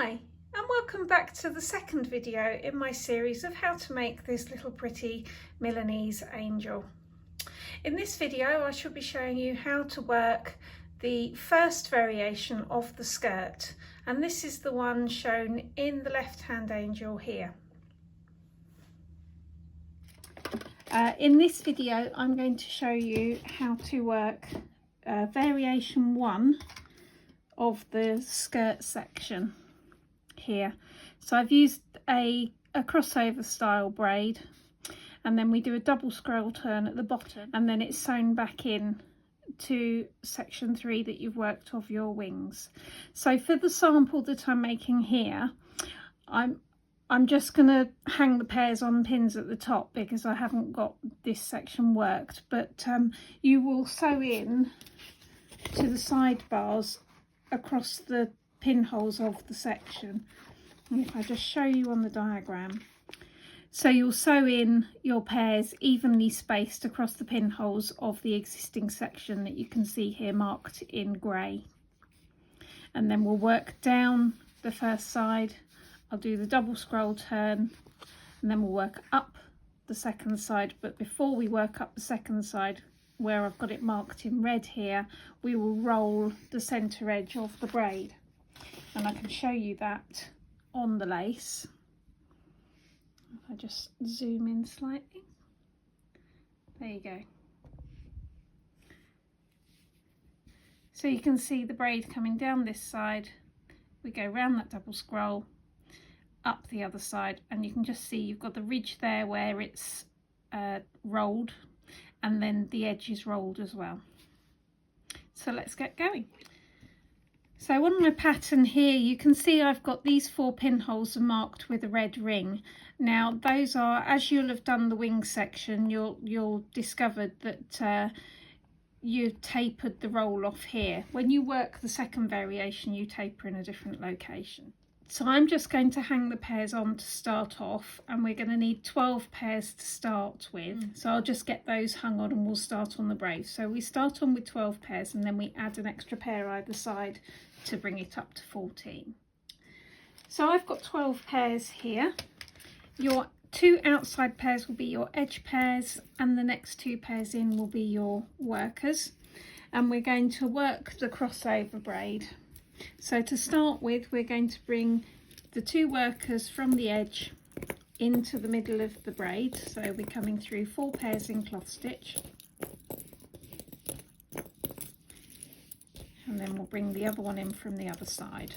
Hi, and welcome back to the second video in my series of how to make this little pretty Milanese angel. In this video I shall be showing you how to work the first variation of the skirt, and this is the one shown in the left hand angel here. In this video I'm going to show you how to work variation 1 of the skirt section here. So I've used a crossover style braid, and then we do a double scroll turn at the bottom, and then it's sewn back in to section 3 that you've worked of your wings. So for the sample that I'm making here, I'm just going to hang the pairs on pins at the top because I haven't got this section worked, but you will sew in to the side bars across the pinholes of the section. And if I just show you on the diagram, so you'll sew in your pairs evenly spaced across the pinholes of the existing section that you can see here marked in grey, and then we'll work down the first side. I'll do the double scroll turn, and then we'll work up the second side. But before we work up the second side, where I've got it marked in red here, we will roll the centre edge of the braid, and I can show you that on the lace. If I just zoom in slightly, there you go. So you can see the braid coming down this side, we go round that double scroll, up the other side, and you can just see you've got the ridge there where it's rolled, and then the edge is rolled as well. So let's get going. So on my pattern here you can see I've got these 4 pinholes marked with a red ring. Now those are, as you'll have done the wing section, you'll discovered that you tapered the roll off here. When you work the second variation you taper in a different location. So I'm just going to hang the pairs on to start off, and we're going to need 12 pairs to start with. So I'll just get those hung on and we'll start on the braid. So we start on with 12 pairs and then we add an extra pair either side to bring it up to 14. So I've got 12 pairs here. Your 2 outside pairs will be your edge pairs, and the next 2 pairs in will be your workers. And we're going to work the crossover braid. So to start with, we're going to bring the 2 workers from the edge into the middle of the braid. So we're coming through 4 pairs in cloth stitch, and then we'll bring the other one in from the other side.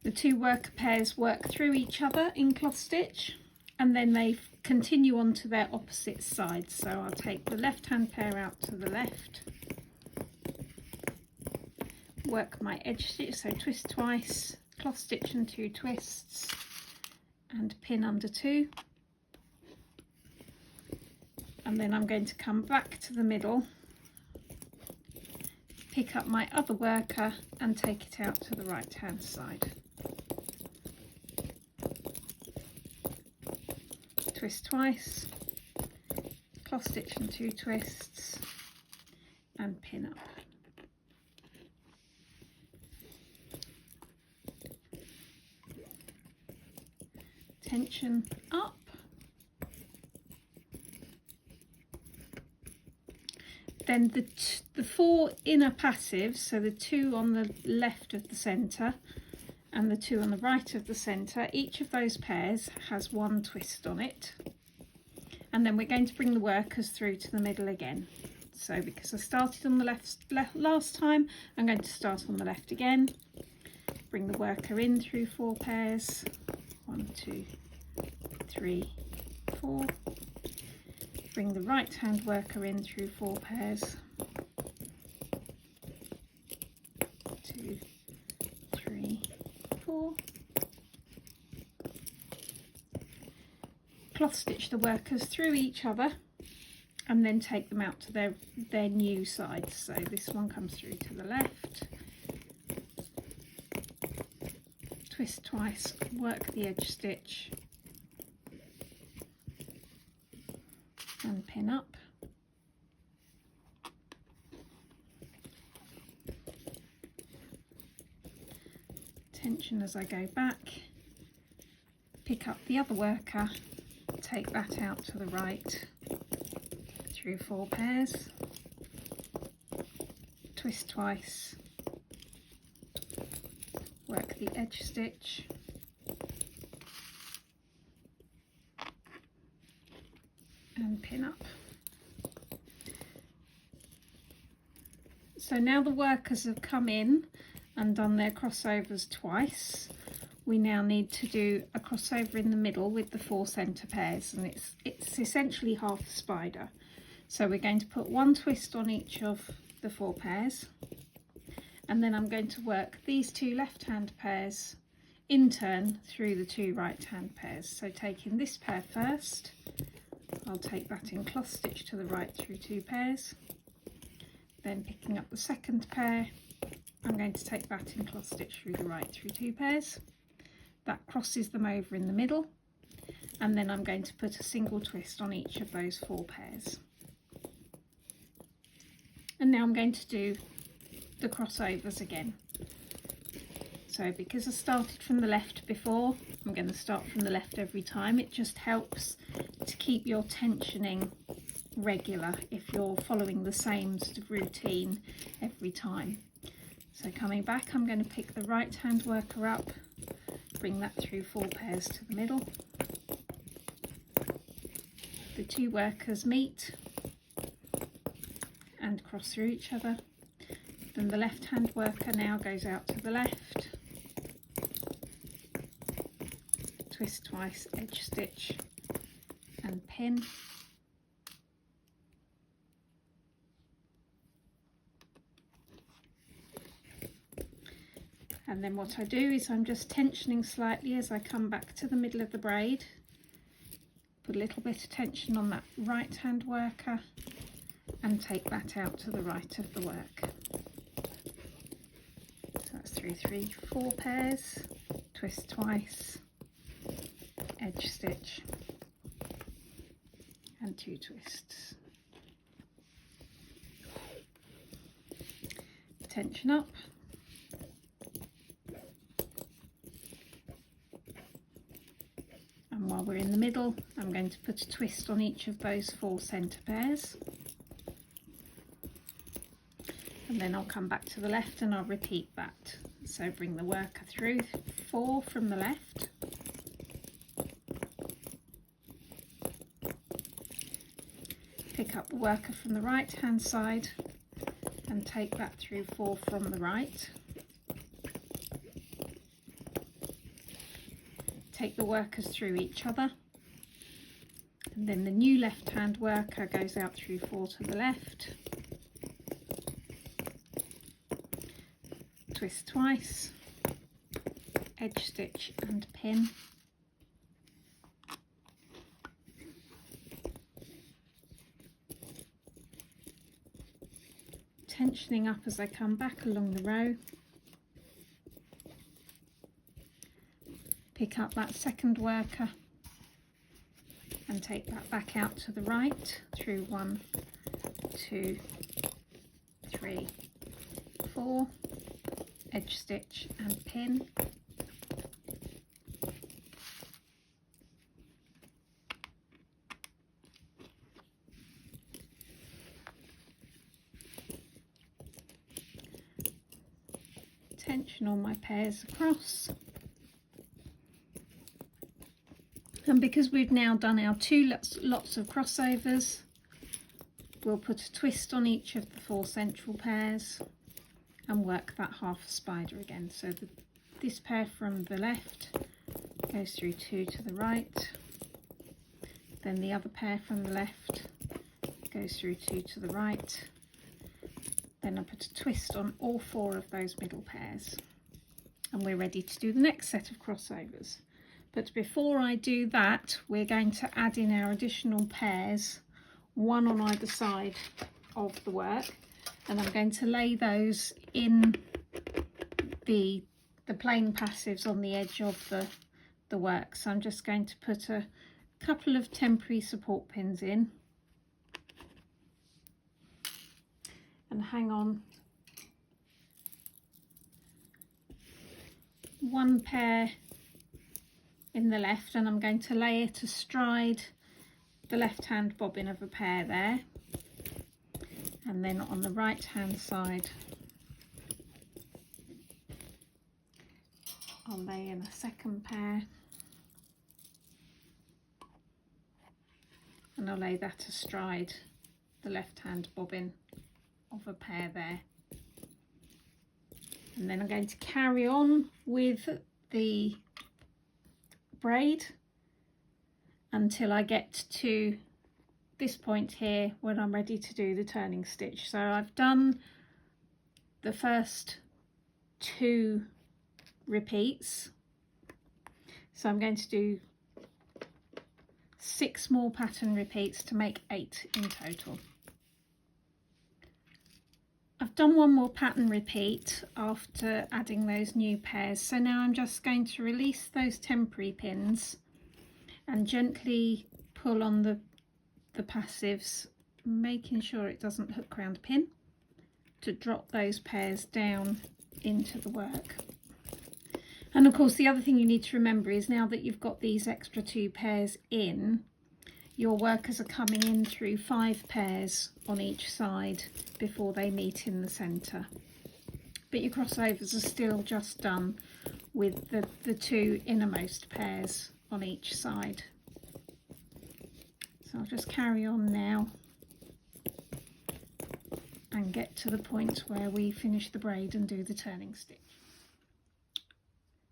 The 2 worker pairs work through each other in cloth stitch, and then they continue on to their opposite sides. So I'll take the left hand pair out to the left, work my edge stitch, so twist twice, cloth stitch and 2 twists, and pin under 2, and then I'm going to come back to the middle, pick up my other worker and take it out to the right hand side. Twist twice, cloth stitch and 2 twists, and pin up. Tension up. Then the 4 inner passives, so the 2 on the left of the centre and the 2 on the right of the centre, each of those pairs has 1 twist on it, and then we're going to bring the workers through to the middle again. So because I started on the left last time, I'm going to start on the left again, bring the worker in through 4 pairs, 1, 2, 3, 4, bring the right hand worker in through 4 pairs, 2, 3, 4, cloth stitch the workers through each other, and then take them out to their new sides. So this one comes through to the left, twist twice, work the edge stitch, and pin up, tension as I go back, pick up the other worker, take that out to the right through 4 pairs, twist twice, work the edge stitch, and pin up. So now the workers have come in and done their crossovers twice, we now need to do a crossover in the middle with the 4 centre pairs, and it's essentially half a spider. So we're going to put 1 twist on each of the 4 pairs, and then I'm going to work these 2 left hand pairs in turn through the 2 right hand pairs. So taking this pair first, I'll take that in cloth stitch to the right through 2 pairs, then picking up the second pair, I'm going to take that in cloth stitch through the right through 2 pairs. That crosses them over in the middle, and then I'm going to put a single twist on each of those 4 pairs. And now I'm going to do the crossovers again. So because I started from the left before, I'm going to start from the left every time. It just helps to keep your tensioning regular if you're following the same sort of routine every time. So coming back, I'm going to pick the right hand worker up, bring that through 4 pairs to the middle. The 2 workers meet and cross through each other. Then the left hand worker now goes out to the left, twist twice, edge stitch and pin. And then what I do is I'm just tensioning slightly as I come back to the middle of the braid. Put a little bit of tension on that right hand worker and take that out to the right of the work. So that's 3, 4 pairs, twist twice, edge stitch and 2 twists. Tension up. And while we're in the middle, I'm going to put a twist on each of those 4 centre pairs. And then I'll come back to the left and I'll repeat that. So bring the worker through 4 from the left. Pick up the worker from the right hand side and take that through 4 from the right. Take the workers through each other, and then the new left hand worker goes out through 4 to the left, twist twice, edge stitch and pin. Tensioning up as I come back along the row. Pick up that second worker and take that back out to the right through 1, 2, 3, 4, edge stitch and pin. Tension all my pairs across. And because we've now done our 2 lots of crossovers, we'll put a twist on each of the 4 central pairs and work that half a spider again. So this pair from the left goes through 2 to the right, then the other pair from the left goes through 2 to the right, then I put a twist on all 4 of those middle pairs, and we're ready to do the next set of crossovers. But before I do that, we're going to add in our additional pairs, 1 on either side of the work, and I'm going to lay those in the plain passives on the edge of the work. So I'm just going to put a couple of temporary support pins in and hang on one pair in the left, and I'm going to lay it astride the left hand bobbin of a pair there, and then on the right hand side I'll lay in a second pair, and I'll lay that astride the left hand bobbin of a pair there. And then I'm going to carry on with the braid until I get to this point here when I'm ready to do the turning stitch. So I've done the first 2 repeats, so I'm going to do 6 more pattern repeats to make 8 in total. I've done 1 more pattern repeat after adding those new pairs, so now I'm just going to release those temporary pins and gently pull on the passives, making sure it doesn't hook round the pin, to drop those pairs down into the work. And of course the other thing you need to remember is, now that you've got these extra 2 pairs in, your workers are coming in through 5 pairs on each side before they meet in the centre. But your crossovers are still just done with the 2 innermost pairs on each side. So I'll just carry on now and get to the point where we finish the braid and do the turning stitch.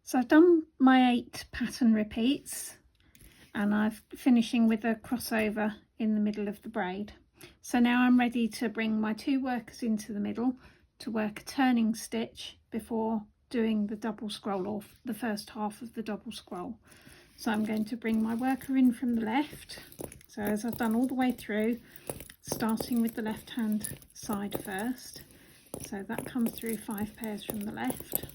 So I've done my 8 pattern repeats, and I'm finishing with a crossover in the middle of the braid. So now I'm ready to bring my 2 workers into the middle to work a turning stitch before doing the double scroll, or the first half of the double scroll. So I'm going to bring my worker in from the left, so as I've done all the way through, starting with the left hand side first. So that comes through 5 pairs from the left.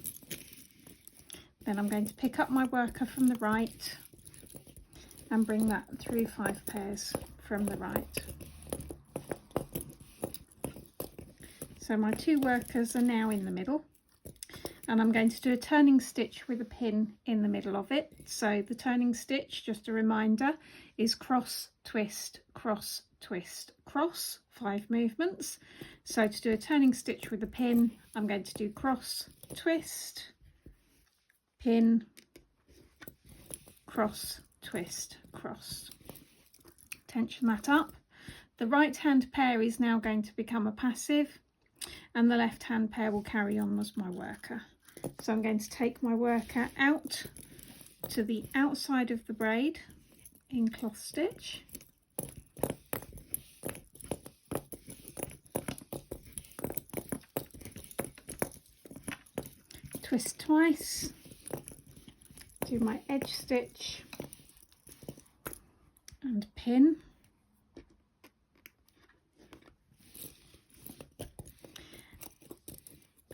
Then I'm going to pick up my worker from the right and bring that through 5 pairs from the right. So my 2 workers are now in the middle, and I'm going to do a turning stitch with a pin in the middle of it. So the turning stitch, just a reminder, is cross, twist, cross, twist, cross, 5 movements. So to do a turning stitch with a pin, I'm going to do cross, twist, pin, cross, twist, cross. Tension that up. The right hand pair is now going to become a passive, and the left hand pair will carry on as my worker. So I'm going to take my worker out to the outside of the braid in cloth stitch, twist twice, do my edge stitch and pin,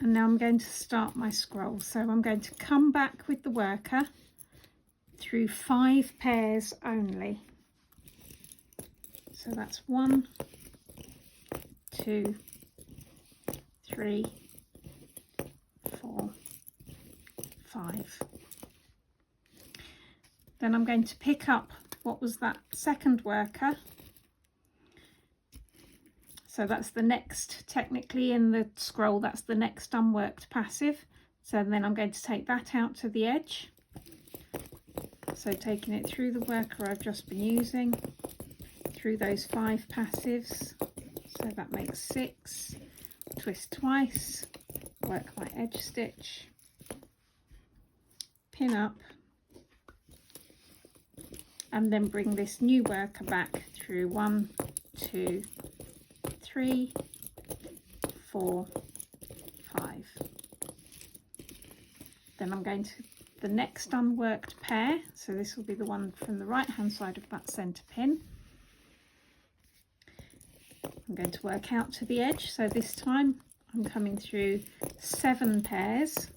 and now I'm going to start my scroll. So I'm going to come back with the worker through 5 pairs only. So that's 1, 2, 3, 4, 5. Then I'm going to pick up what was that second worker. So that's the next, technically in the scroll, that's the next unworked passive. So then I'm going to take that out to the edge. So taking it through the worker I've just been using, through those 5 passives. So that makes 6, twist twice, work my edge stitch, pin up, and then bring this new worker back through 1, 2, 3, 4, 5. Then I'm going to the next unworked pair, so this will be the one from the right hand side of that centre pin. I'm going to work out to the edge, so this time I'm coming through 7 pairs,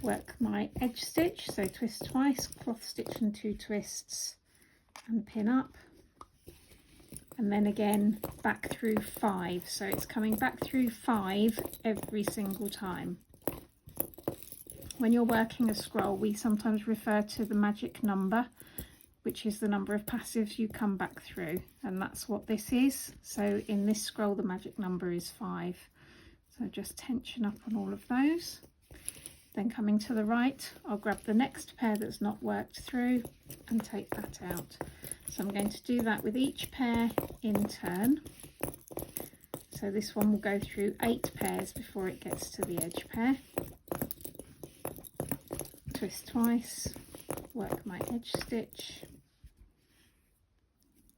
work my edge stitch, so twist twice, cloth stitch and 2 twists, and pin up, and then again back through 5. So it's coming back through 5 every single time. When you're working a scroll, we sometimes refer to the magic number, which is the number of passives you come back through, and that's what this is. So in this scroll the magic number is 5. So just tension up on all of those. Then coming to the right, I'll grab the next pair that's not worked through and take that out. So I'm going to do that with each pair in turn. So this one will go through 8 pairs before it gets to the edge pair. Twist twice, work my edge stitch,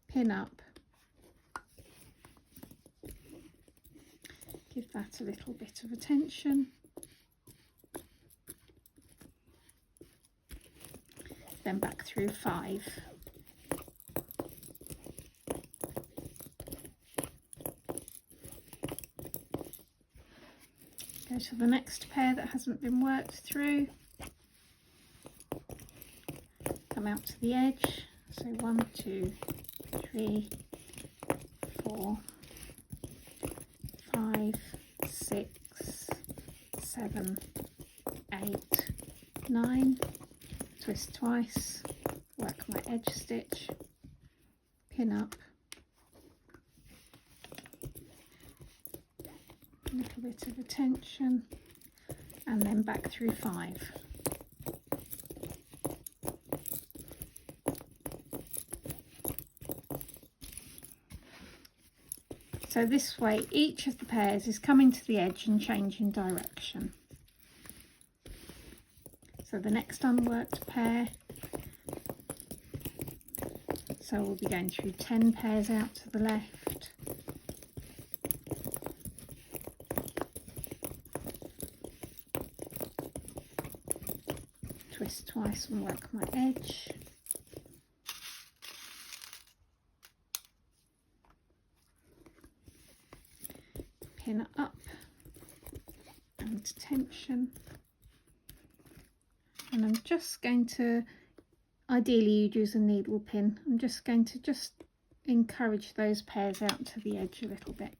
pin up, give that a little bit of attention, then back through 5. Go to the next pair that hasn't been worked through, come out to the edge, so 1, 2, 3, 4, 5, 6, 7, 8, 9, twist twice, work my edge stitch, pin up, a little bit of attention, and then back through 5. So this way each of the pairs is coming to the edge and changing direction. So the next unworked pair, so we'll be going through 10 pairs out to the left, twist twice and work my edge, pin up and tension, and I'm just going to, ideally you'd use a needle pin, I'm just going to encourage those pairs out to the edge a little bit.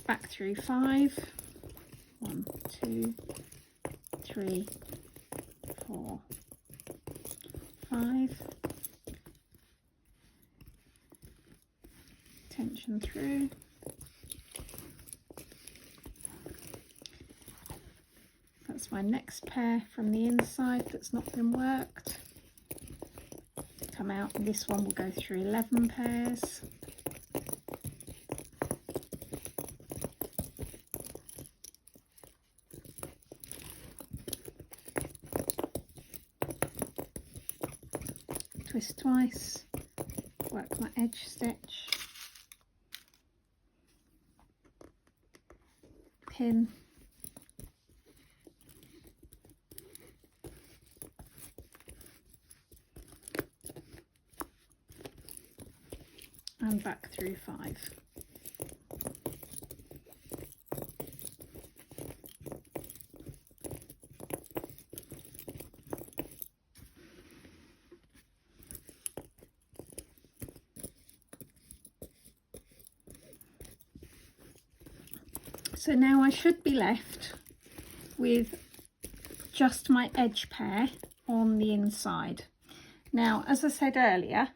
Back through 5, 1, 2, 3, 4, 5, tension through, that's my next pair from the inside that's not been worked. Come out, and this one will go through 11 pairs. Twist twice, work my edge stitch, pin, and back through 5. So now I should be left with just my edge pair on the inside. Now, as I said earlier,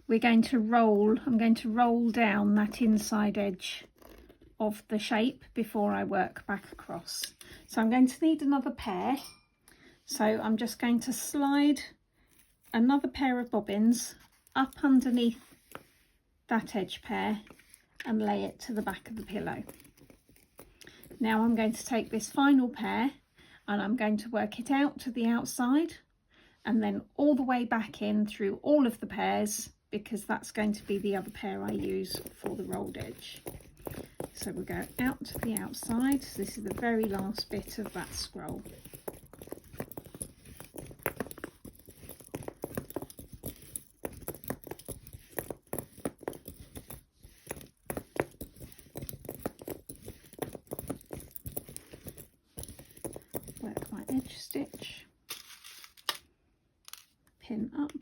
we're going to roll, I'm going to roll down that inside edge of the shape before I work back across. So I'm going to need another pair. So I'm just going to slide another pair of bobbins up underneath that edge pair and lay it to the back of the pillow. Now I'm going to take this final pair and I'm going to work it out to the outside and then all the way back in through all of the pairs, because that's going to be the other pair I use for the rolled edge. So we'll go out to the outside. So this is the very last bit of that scroll. Work my edge stitch, pin up,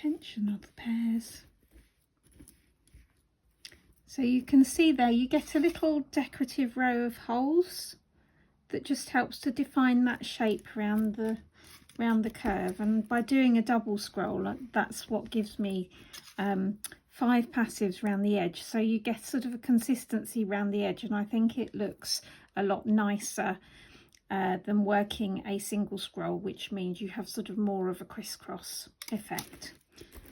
tension of the pairs. So you can see there you get a little decorative row of holes that just helps to define that shape around the curve, and by doing a double scroll, that's what gives me 5 passives around the edge, so you get sort of a consistency around the edge, and I think it looks a lot nicer than working a single scroll, which means you have sort of more of a crisscross effect.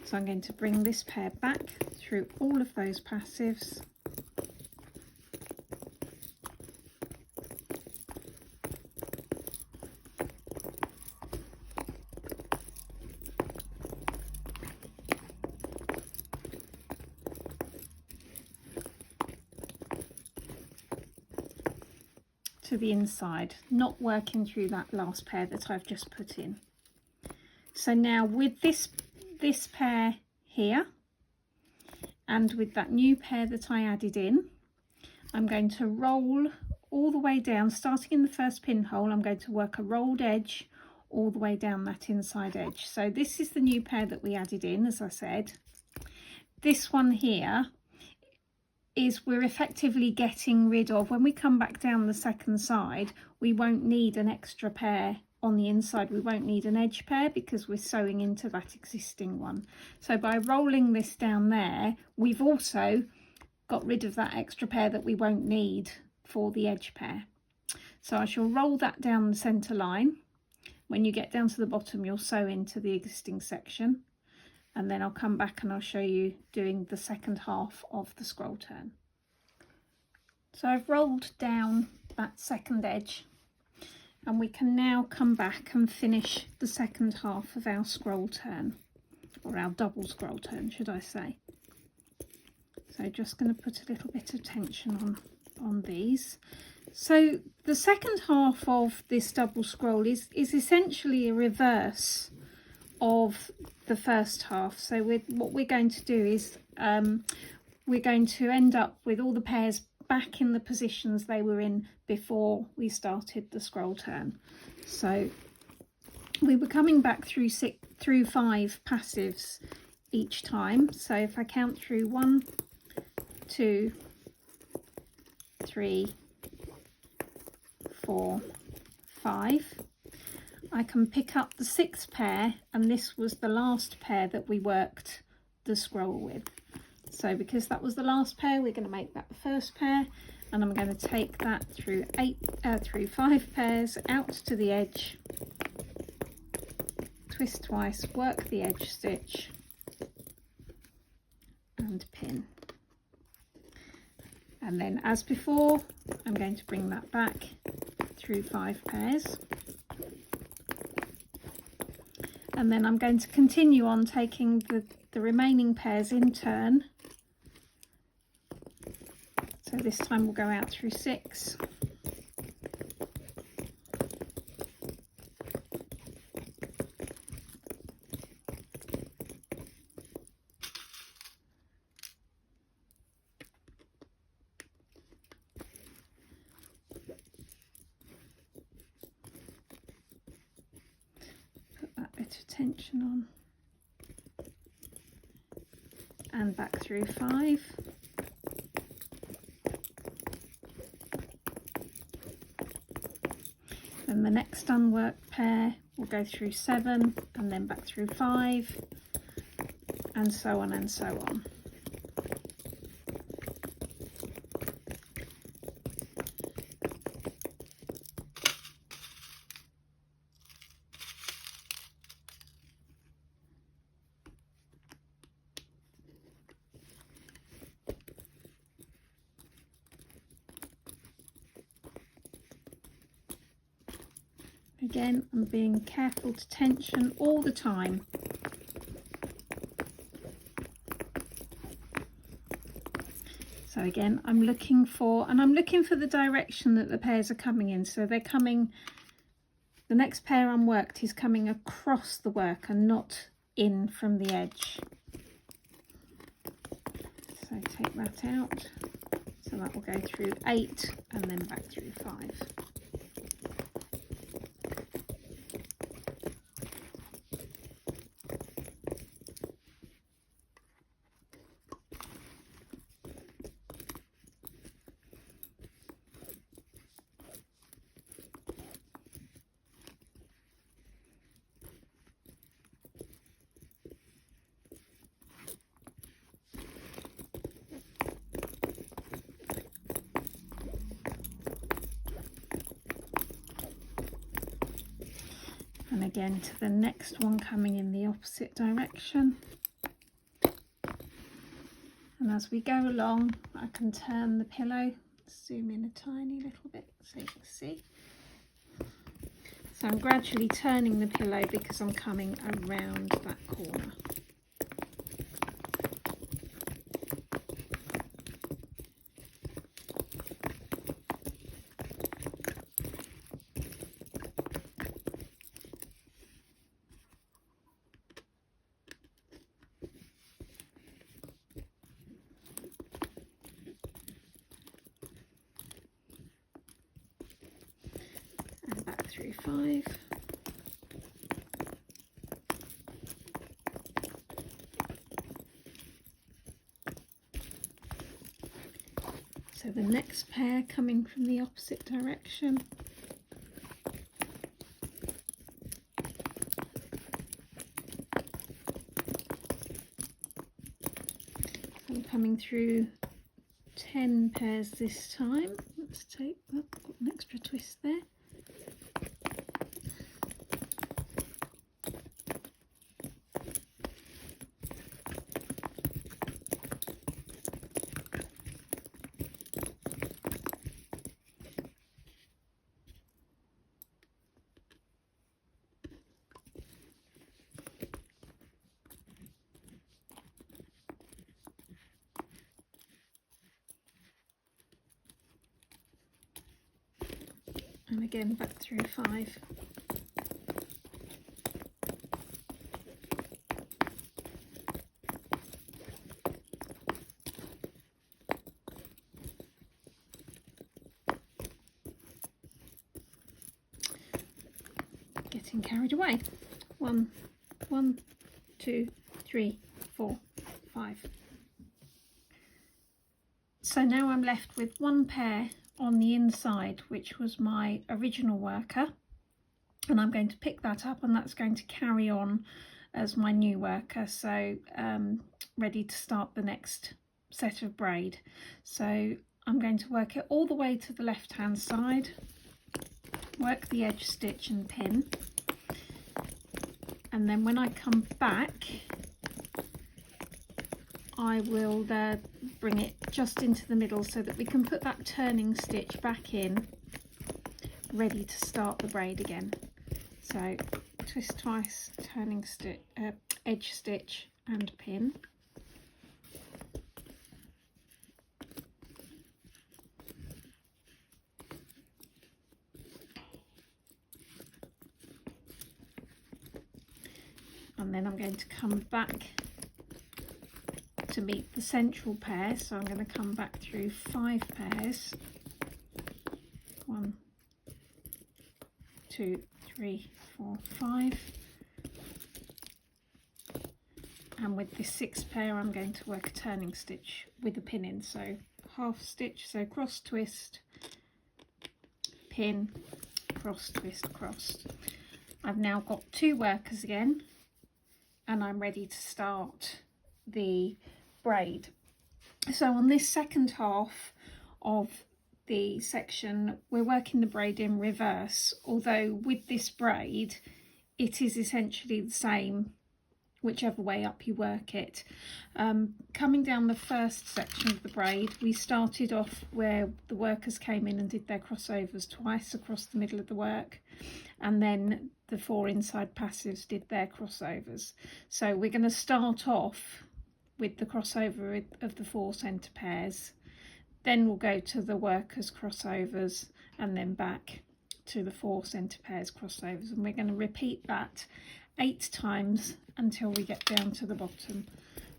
So I'm going to bring this pair back through all of those passives. To the inside, not working through that last pair that I've just put in. So now with this pair here and with that new pair that I added in, I'm going to roll all the way down, starting in the first pinhole. I'm going to work a rolled edge all the way down that inside edge. So this is the new pair that we added in, as I said. This one here is we're effectively getting rid of, when we come back down the second side, we won't need an extra pair on the inside. We won't need an edge pair because we're sewing into that existing one. So by rolling this down there, we've also got rid of that extra pair that we won't need for the edge pair. So I shall roll that down the centre line. When you get down to the bottom, you'll sew into the existing section, and then I'll come back and I'll show you doing the second half of the scroll turn. So I've rolled down that second edge, and we can now come back and finish the second half of our scroll turn, or our double scroll turn, should I say. So just going to put a little bit of tension on these. So the second half of this double scroll is essentially a reverse of the first half. So what we're going to do is we're going to end up with all the pairs back in the positions they were in before we started the scroll turn. So we were coming back through 5 passives each time. So if I count through 1, 2, 3, 4, 5, I can pick up the 6th pair, and this was the last pair that we worked the scroll with. So because that was the last pair, we're going to make that the first pair, and I'm going to take that through 5 pairs out to the edge, twist twice, work the edge stitch and pin. And then as before, I'm going to bring that back through 5 pairs. And then I'm going to continue on taking the remaining pairs in turn. So this time we'll go out through 6. Put that bit of tension on. And back through 5. Then the next unworked pair will go through 7 and then back through 5, and so on and so on. Again, I'm being careful to tension all the time. So again, I'm looking for the direction that the pairs are coming in. So they're coming, the next pair unworked is coming across the work and not in from the edge. So take that out. So that will go through 8 and then back through 5. again to the next one coming in the opposite direction. And as we go along, I can turn the pillow, zoom in a tiny little bit so you can see. So I'm gradually turning the pillow because I'm coming around that corner. And back through 5. So the next pair coming from the opposite direction. I'm coming through 10 pairs this time. Let's take that, got an extra twist there. And again back through 5. Getting carried away. 1, 2, 3, 4, 5. So now I'm left with one pair on the inside, which was my original worker, and I'm going to pick that up, and that's going to carry on as my new worker. So ready to start the next set of braid. So I'm going to work it all the way to the left hand side, work the edge stitch and pin, and then when I come back I will bring it just into the middle so that we can put that turning stitch back in, ready to start the braid again. So twist twice, turning stitch, edge stitch and pin. And then I'm going to come back to meet the central pair, so I'm going to come back through 5 pairs. 1, 2, 3, 4, 5. And with this 6th pair I'm going to work a turning stitch with a pin in, so half stitch, so cross twist, pin, cross twist, cross. I've now got 2 workers again, and I'm ready to start the braid. So on this second half of the section we're working the braid in reverse, although with this braid it is essentially the same whichever way up you work it. Coming down the first section of the braid, we started off where the workers came in and did their crossovers twice across the middle of the work, and then the 4 inside passives did their crossovers. So we're going to start off with the crossover of the 4 centre pairs, then we'll go to the workers crossovers, and then back to the 4 centre pairs crossovers, and we're going to repeat that 8 times until we get down to the bottom.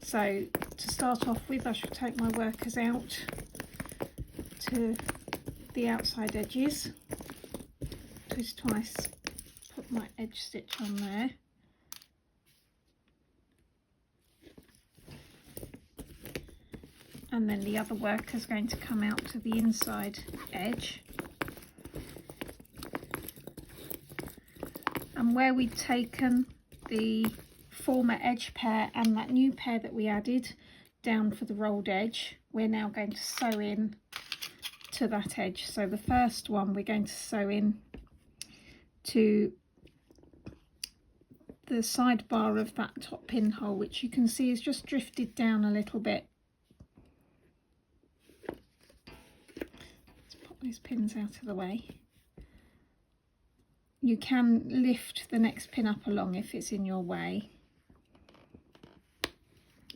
So to start off with, I shall take my workers out to the outside edges, twist twice, put my edge stitch on there, and then the other worker is going to come out to the inside edge, and where we'd taken the former edge pair and that new pair that we added down for the rolled edge, we're now going to sew in to that edge. So the first one we're going to sew in to the sidebar of that top pinhole, which you can see is just drifted down a little bit. Let's pop those pins out of the way. You can lift the next pin up along if it's in your way,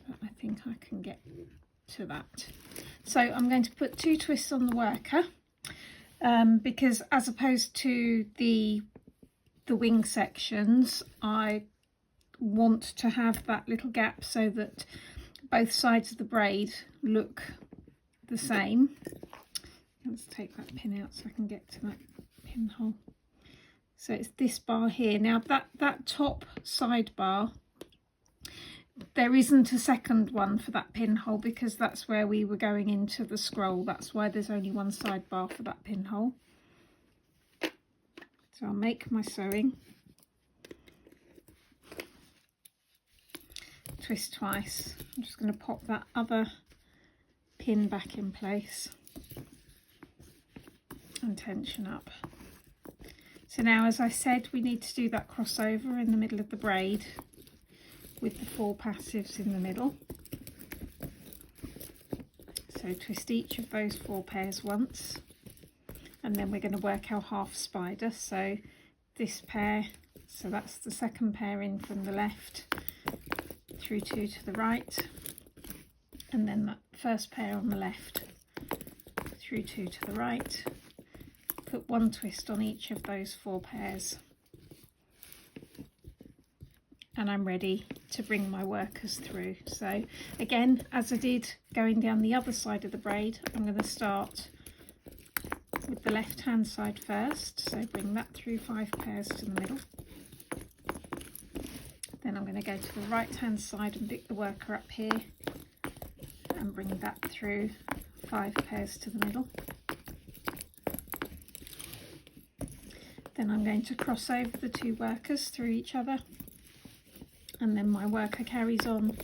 but I think I can get to that. So I'm going to put 2 twists on the worker, because as opposed to the wing sections, I want to have that little gap so that both sides of the braid look the same. Let's take that pin out so I can get to that pinhole. So it's this bar here. Now that top side bar, there isn't a second one for that pinhole because that's where we were going into the scroll. That's why there's only one sidebar for that pinhole. So I'll make my sewing, twist twice. I'm just going to pop that other pin back in place and tension up. So now, as I said, we need to do that crossover in the middle of the braid with the 4 passives in the middle. So twist each of those 4 pairs once, and then we're going to work our half spider. So this pair, so that's the second pair in from the left, through 2 to the right, and then that first pair on the left, through 2 to the right. Put 1 twist on each of those 4 pairs, and I'm ready to bring my workers through. So again, as I did going down the other side of the braid, I'm going to start with the left hand side first, so bring that through 5 pairs to the middle. Then I'm going to go to the right hand side and pick the worker up here and bring that through 5 pairs to the middle. Then I'm going to cross over the 2 workers through each other, and then my worker carries on.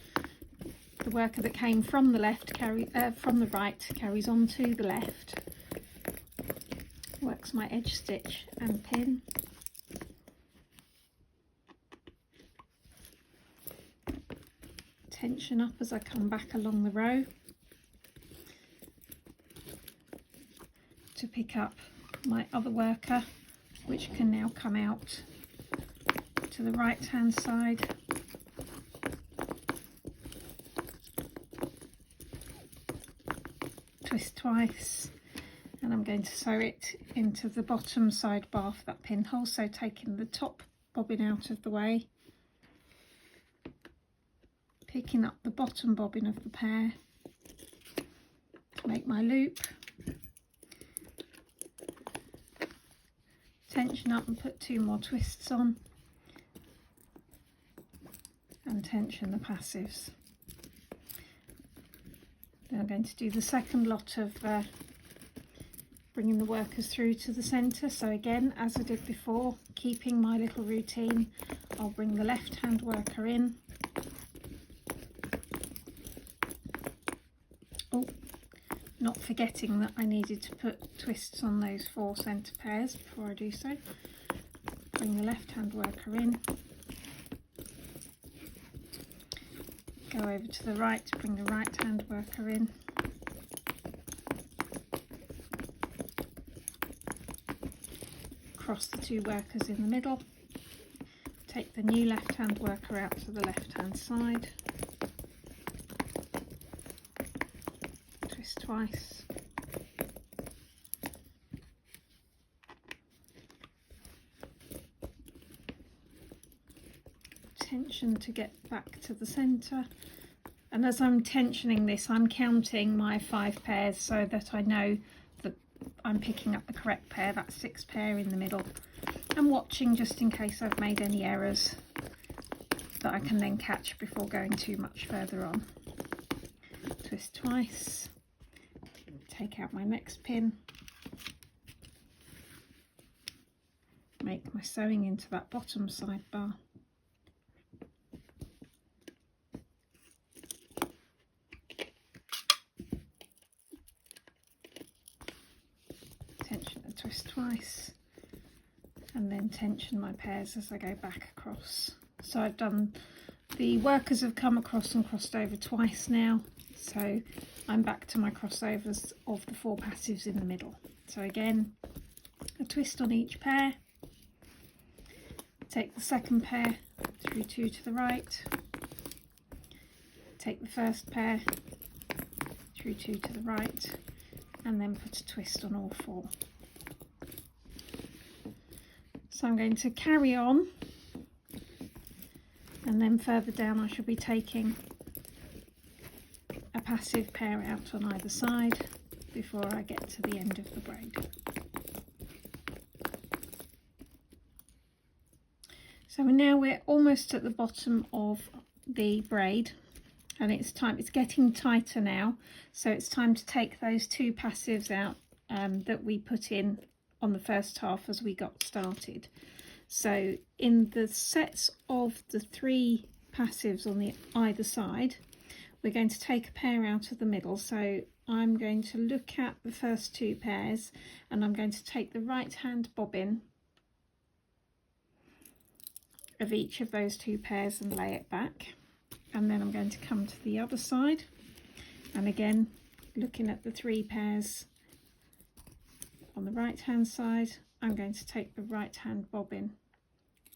The worker that came from the left from the right carries on to the left, works my edge stitch and pin, tension up as I come back along the row to pick up my other worker, which can now come out to the right hand side, twist twice, and I'm going to sew it into the bottom side bar for that pinhole. So taking the top bobbin out of the way, picking up the bottom bobbin of the pair to make my loop, tension up and put 2 more twists on, and tension the passives. Then I'm going to do the second lot of bringing the workers through to the centre. So again, as I did before, keeping my little routine, I'll bring the left hand worker in. Oh, not forgetting that I needed to put twists on those 4 centre pairs before I do so. Bring the left hand worker in, go over to the right, bring the right hand worker in, cross the 2 workers in the middle, take the new left hand worker out to the left hand side, twist twice, tension to get back to the centre. And as I'm tensioning this, I'm counting my 5 pairs so that I know that I'm picking up the correct pair, that 6th pair in the middle, and watching just in case I've made any errors that I can then catch before going too much further on. Twist twice, take out my next pin, make my sewing into that bottom sidebar, tension and twist twice, and then tension my pairs as I go back across So I've done, the workers have come across and crossed over twice now, so I'm back to my crossovers of the 4 passives in the middle. So again, a twist on each pair, take the second pair through 2 to the right, take the first pair through 2 to the right, and then put a twist on all 4. So I'm going to carry on, and then further down I shall be taking a passive pair out on either side before I get to the end of the braid. So now we're almost at the bottom of the braid, and it's getting tighter now, so it's time to take those 2 passives out that we put in on the first half as we got started. So in the sets of the 3 passives on the either side, we're going to take a pair out of the middle. So I'm going to look at the first 2 pairs, and I'm going to take the right hand bobbin of each of those 2 pairs and lay it back, and then I'm going to come to the other side, and again looking at the 3 pairs on the right hand side, I'm going to take the right hand bobbin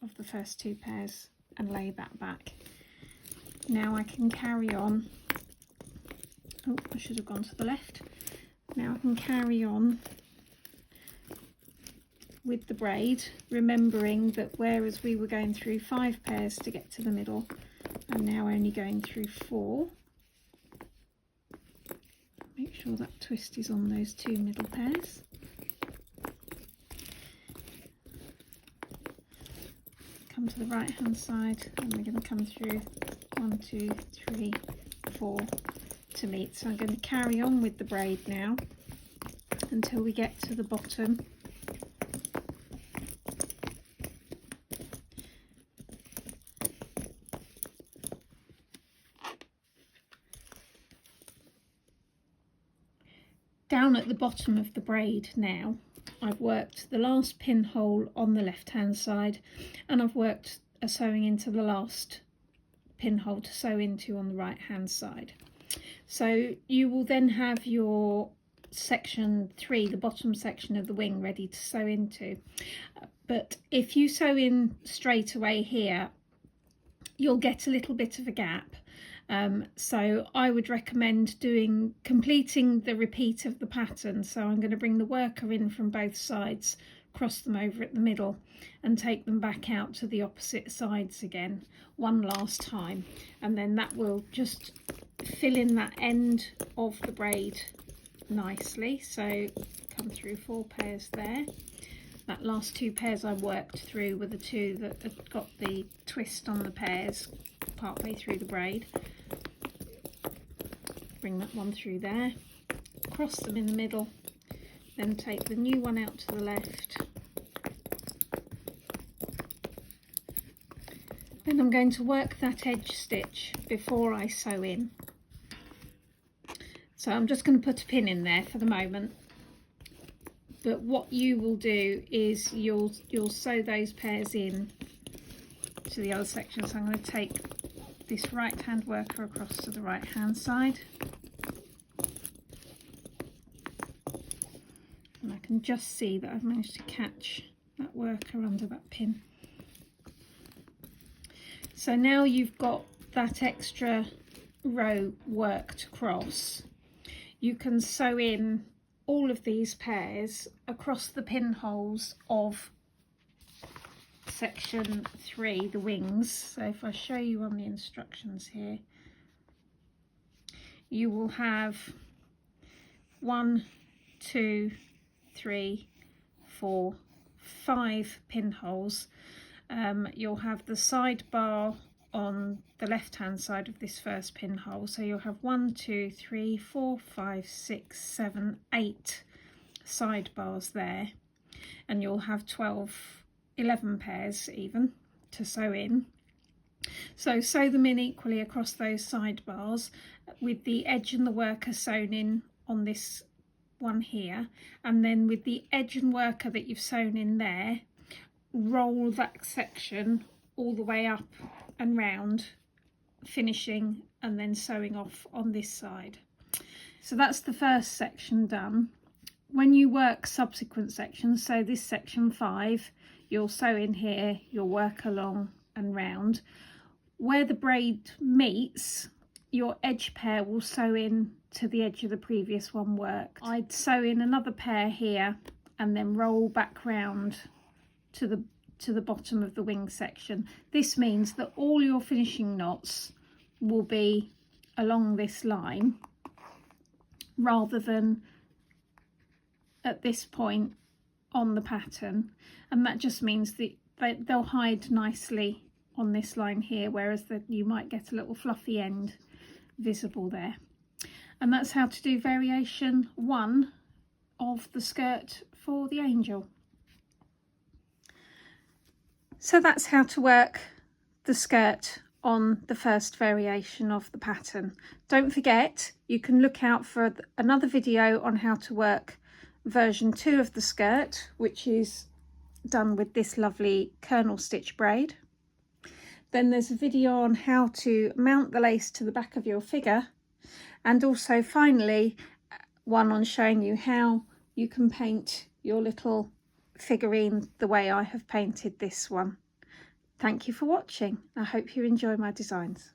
of the first 2 pairs and lay that back. Now I can carry on. Oh, I should have gone to the left. Now I can carry on with the braid, remembering that whereas we were going through 5 pairs to get to the middle, I'm now only going through 4. Make sure that twist is on those 2 middle pairs. Come to the right hand side, and we're going to come through 1, 2, 3, 4 to meet. So I'm going to carry on with the braid now until we get to the bottom. Down at the bottom of the braid now, I've worked the last pinhole on the left hand side, and I've worked a sewing into the last pinhole to sew into on the right hand side. So you will then have your section 3, the bottom section of the wing, ready to sew into. But if you sew in straight away here, you'll get a little bit of a gap. So I would recommend completing the repeat of the pattern. So I'm going to bring the worker in from both sides, cross them over at the middle, and take them back out to the opposite sides again one last time, and then that will just fill in that end of the braid nicely. So come through 4 pairs there. That last 2 pairs I worked through were the 2 that had got the twist on the pairs partway through the braid. Bring that one through there, cross them in the middle, then take the new one out to the left. Then I'm going to work that edge stitch before I sew in. So I'm just going to put a pin in there for the moment. But what you will do is you'll sew those pairs in to the other section. So I'm going to take this right hand worker across to the right hand side, and I can just see that I've managed to catch that worker under that pin. So now you've got that extra row worked across, you can sew in all of these pairs across the pinholes of section 3, the wings. So if I show you on the instructions here, you will have 1, 2, 3, 4, 5 pinholes. You'll have the sidebar on the left hand side of this first pinhole, so you'll have 1, 2, 3, 4, 5, 6, 7, 8 sidebars there, and you'll have 11 pairs even to sew in. So sew them in equally across those sidebars with the edge and the worker sewn in on this one here, and then with the edge and worker that you've sewn in there, roll that section all the way up and round, finishing and then sewing off on this side. So that's the first section done. When you work subsequent sections, so this section 5, you'll sew in here, you'll work along and round. Where the braid meets, your edge pair will sew in to the edge of the previous one worked. I'd sew in another pair here and then roll back round to the bottom of the wing section. This means that all your finishing knots will be along this line rather than at this point on the pattern, and that just means that they'll hide nicely on this line here, whereas you might get a little fluffy end visible there. And that's how to do variation 1 of the skirt for the angel. So that's how to work the skirt on the first variation of the pattern. Don't forget, you can look out for another video on how to work version 2 of the skirt, which is done with this lovely kernel stitch braid. Then there's a video on how to mount the lace to the back of your figure, and also finally one on showing you how you can paint your little figurine the way I have painted this one. Thank you for watching. I hope you enjoy my designs.